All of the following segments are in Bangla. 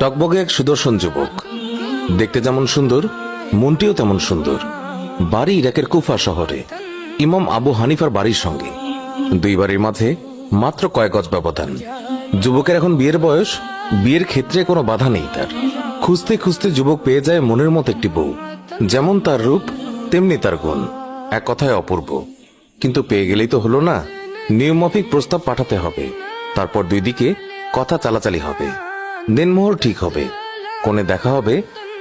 টকবগে এক সুদর্শন যুবক, দেখতে যেমন সুন্দর মনটিও তেমন সুন্দর। বাড়ি ইরাকের কুফা শহরে, ইমাম আবু হানিফার বাড়ির সঙ্গে। দুই বাড়ির মাঝে মাত্র কয়েক গজ ব্যবধান। যুবকের এখন বিয়ের বয়স, বিয়ের ক্ষেত্রে কোনো বাধা নেই তার। খুঁজতে খুঁজতে যুবক পেয়ে যায় মনের মতো একটি বউ, যেমন তার রূপ তেমনি তার গুণ, এক কথায় অপূর্ব। কিন্তু পেয়ে গেলেই তো হলো না, নিয়মমাফিক প্রস্তাব পাঠাতে হবে, তারপর দুই দিকে কথা চালাচালি হবে, দেনমোহর ঠিক হবে, কোণে দেখা হবে,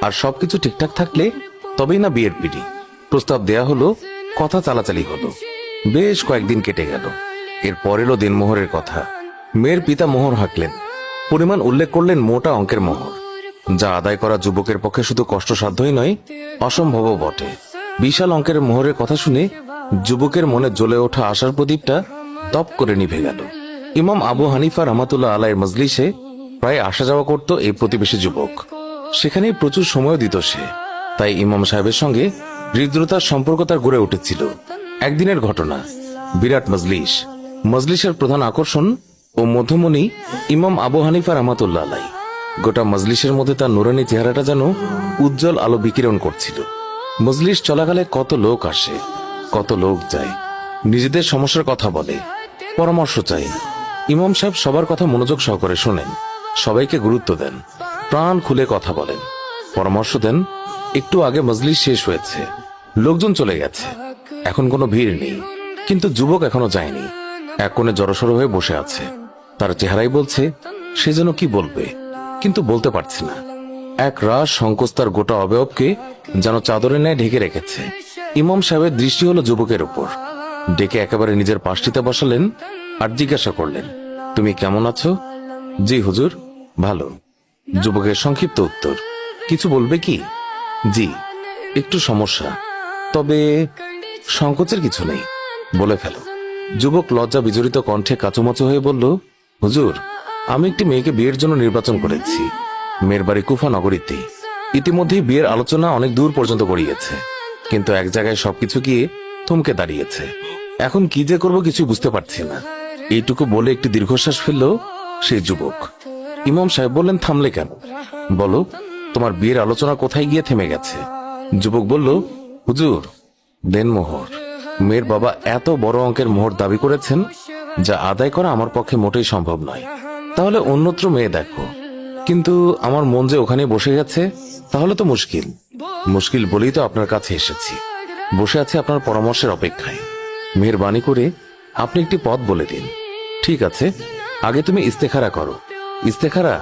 আর সবকিছু ঠিকঠাক থাকলে তবেই না বিয়ের পিড়ি। প্রস্তাব দেয়া হলো, কথা চালাচালি হলো, বেশ কয়েকদিন কেটে গেল। এরপর এলো দেনমোহরের কথা। মেয়ের পিতা মোহর হাঁকলেন, পরিমাণ উল্লেখ করলেন মোটা অঙ্কের মোহর, যা আদায় করা যুবকের পক্ষে শুধু কষ্টসাধ্যই নয়, অসম্ভবও বটে। বিশাল অঙ্কের মোহরের কথা শুনে যুবকের মনে জ্বলে ওঠা আশার প্রদীপটা তপ করে নিভে গেল। ইমাম আবু হানিফা রহমাতুল্লাহ আলাইহির মজলিসে প্রায় আসা যাওয়া করত এই প্রতিবেশী যুবক। সেখানেই প্রচুর সময় দিত সে, তাই ইমাম সাহেবের সঙ্গে হৃদ্রতার সম্পর্ক তার গড়ে উঠেছিল। একদিনের ঘটনা, বিরাট মজলিস। মজলিসের প্রধান আকর্ষণ ও মধ্যমণি ইমাম আবু হানিফা রহমাতুল্লাহ আলাইহি। গোটা মজলিসের মধ্যে তার নুরানি চেহারাটা যেন উজ্জ্বল আলো বিকিরণ করছিল। মজলিস চলাকালে কত লোক আসে, কত লোক যায়, নিজেদের সমস্যার কথা বলে, পরামর্শ চাই। ইমাম সাহেব সবার কথা মনোযোগ সহকারে শোনেন, সবাইকে গুরুত্ব দেন, প্রাণ খুলে কথা বলেন, পরামর্শ দেন। একটু আগে মজলিস শেষ হয়েছে, লোকজন চলে গেছে, এখন কোনো ভিড় নেই, কিন্তু যুবক এখনো যায়নি। এক কোণে জড়সড় হয়ে বসে আছে, তার চেহারাই বলছে সে যেন কি বলবে, কিন্তু বলতে পারছে না। এক রাস সংকোচ তার গোটা অবয়বকে যেন চাদরের ন্যায় ঢেকে রেখেছে। ইমাম সাহেবের দৃষ্টি হলো যুবকের উপর, ডেকে একেবারে নিজের পাশটিতে বসালেন আর জিজ্ঞাসা করলেন, তুমি কেমন আছো? জি হুজুর, ভালো। যুবকের সংক্ষিপ্ত উত্তর, কিছু বলবে কি? জি, একটু সমস্যা, তবে সংকোচের কিছু নেই, বলে ফেলো। যুবক লজ্জা বিজড়িত কণ্ঠে কাচুমাচু হয়ে বলল, হুজুর, আমি একটি মেয়েকে বিয়ের জন্য নির্বাচন করেছি। মেয়ের বাড়ি কুফা নগরীতে। ইতিমধ্যেই বিয়ের আলোচনা অনেক দূর পর্যন্ত গড়িয়েছে, কিন্তু এক জায়গায় সবকিছু গিয়ে থমকে দাঁড়িয়েছে। এখন কি যে করব কিছু বুঝতে পারছি না। এইটুকু বলে একটি দীর্ঘশ্বাস ফেলল সেই যুবক। ইমাম সাহেব বললেন, থামলে কেন? বলো, তোমার বিয়ের আলোচনা কোথায় গিয়ে থেমে গেছে? যুবক বলল, হুজুর, দেনমোহর। মেয়ের বাবা এত বড় অঙ্কের মোহর দাবি করেছেন, যা আদায় করা আমার পক্ষে মোটেই সম্ভব নয়। তাহলে অন্যত্র মেয়ে দেখো। কিন্তু আমার মন যে ওখানে বসে গেছে, তাহলে তো মুশকিল। মুশকিল বলেই তো আপনার কাছে এসেছি, বসে আছে আপনার পরামর্শের অপেক্ষায়। মেহেরবানি করে আপনি একটি পথ বলে দিন। ঠিক আছে, আগে তুমি ইস্তেখারা করো। ইস্তেখারা